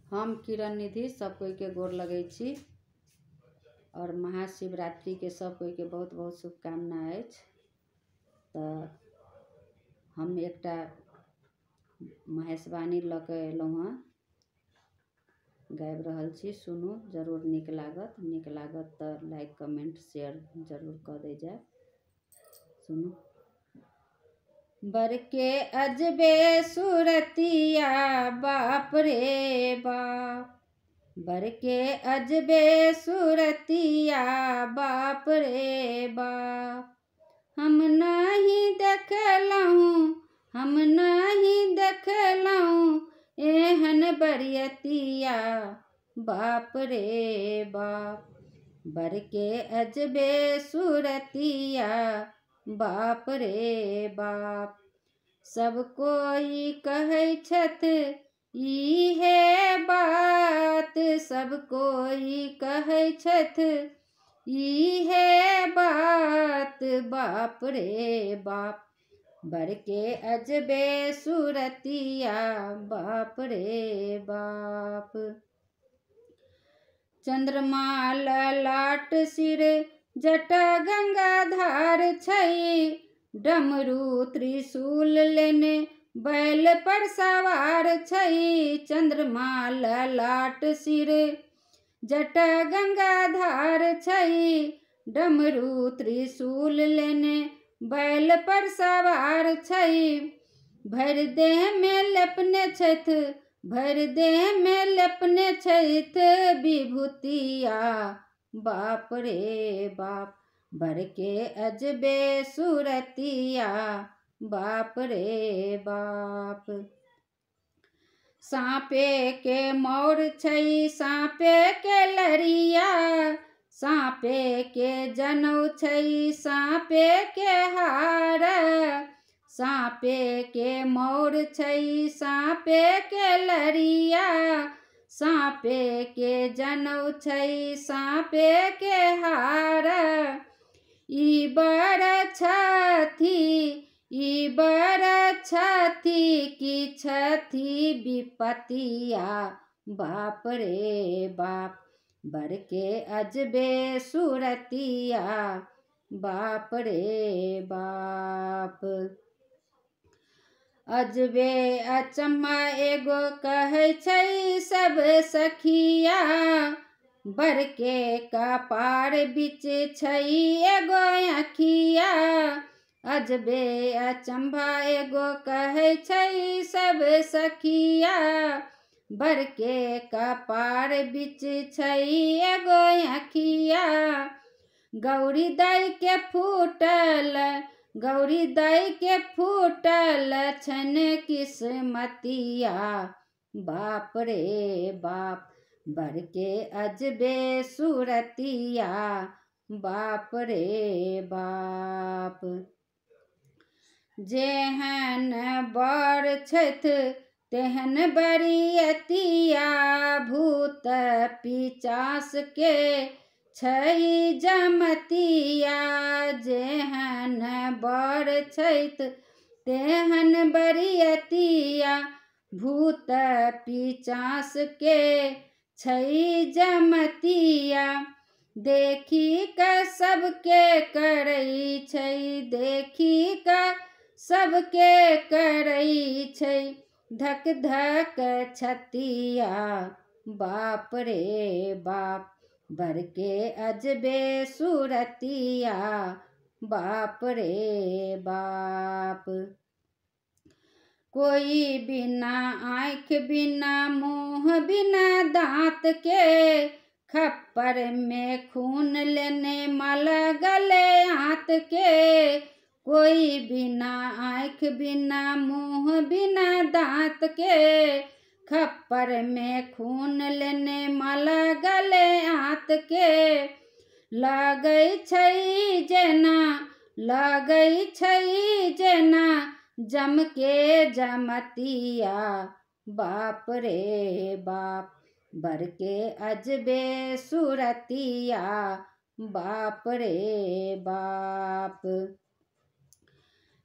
हम किरण निधि सब कोई के गोर लगे छी और महाशिवरात्रि के सब कोई के बहुत बहुत शुभकामना अछि। तो हम एकटा महेशवाणी लऽ के एलहुँ हँ, गाबि रहल छी, सुनू, जरूर नीक लागत तो लाइक कमेंट शेयर जरूर कऽ दे जाए। सुनू। बरके अजबे सूरतिया बाप रे बाप, बरके अजबे सूरतिया बाप रे बाप, हम नहीं देखलहुँ एहन बरियतिया बाप रे बाप, बरके अजबे सूरतिया बाप रे बाप। सब कोई कहै छथ इहे बात, सब कोई कहै छथ इहे बात बाप रे बाप, बरके अजबे सूरतिया बाप रे बाप। चंद्रमा ललाट सिर जटा गंगाधार छै, डमरू त्रिशूल लेने बैल पर सवार छै। चंद्रमा ललाट सिर जटा गंगाधार छै, डमरू त्रिशूल लेने बैल पर सवार छै। भरि देह में लेपने छथि विभूतिया बाप रे बाप, बरके अजबे सूरतिया बाप रे बाप। साँपे के मोर छै साँपे के लरिया, साँपे के जनौ छै साँपे के हार, साँपे के मोर छै साँपे के लरिया, साँपे के जनौ छै साँपे के हार। ई बर छथि की छथि विपतिया बाप रे बाप, बरके अजबे सूरतिया बाप रे बाप। अजबे अचम्मा एगो कहै छै सब सखिया, बरके कपार बीच छै एगो अखिया। अजबे अचंभा एगो कहै छै सब सखिया, बरके कपार बीच छै एगो अखिया। गौरी दाई के फूटल छन किस्मतिया बाप रे बाप, बरके अजबे सूरतिया बाप रे बाप। जेहन बर छथि तेहन बरियतिया, भूत पिचास के छै जमतिया। जेहन बर छथि तेहन बरियतिया, भूत पिचास के छै जमतिया। देखी क सबके करै छै, देखी क सबके करै छै धक धक छतिया बाप रे बाप, बरके अजबे सूरतिया बाप रे बाप। कोई बिना आँख बिना मुँह बिना दांत के, खप्पर में खून लेने माला गले हाथ के। कोई बिना आँख बिना मुँह बिना दांत के, खप्पर में खून लेने माला गले हाथ के। लागै छै जेना जम के जमतिया बाप रे बाप, बरके अजबे सूरतिया बाप रे बाप।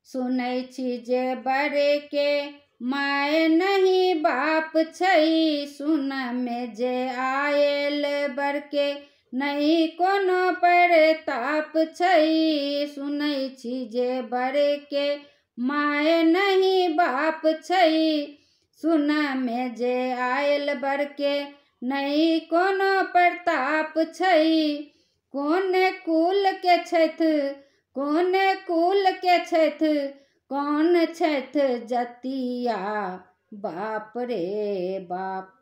सुनै छी जे बरके माय नहीं बाप छै सुन में जे आयल बर के नहीं कोनो प्रताप छै सुनै छी जे बर के माय नहीं बाप छै सुन में जे आयल बर के नहीं कोनो प्रताप छै कोन कुल के छथि कोन कुल के छथि कौन छथि जतिया बाप रे बाप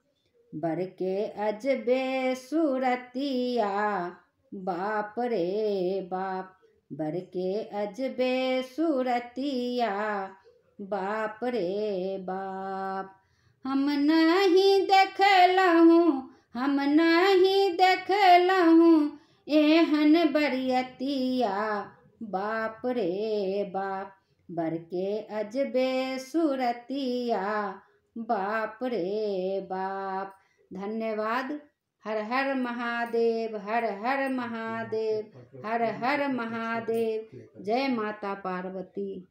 बर के अजबे सूरतिया बाप रे बाप बर के अजबे सूरतिया बाप रे बाप हम नहीं देखलहूँ हम नहीं देखलहूँ एहन बरियतिया बाप रे बाप बर के अजबे सूरतिया बाप रे बाप। धन्यवाद। हर हर महादेव, हर हर महादेव, हर हर महादेव। जय माता पार्वती।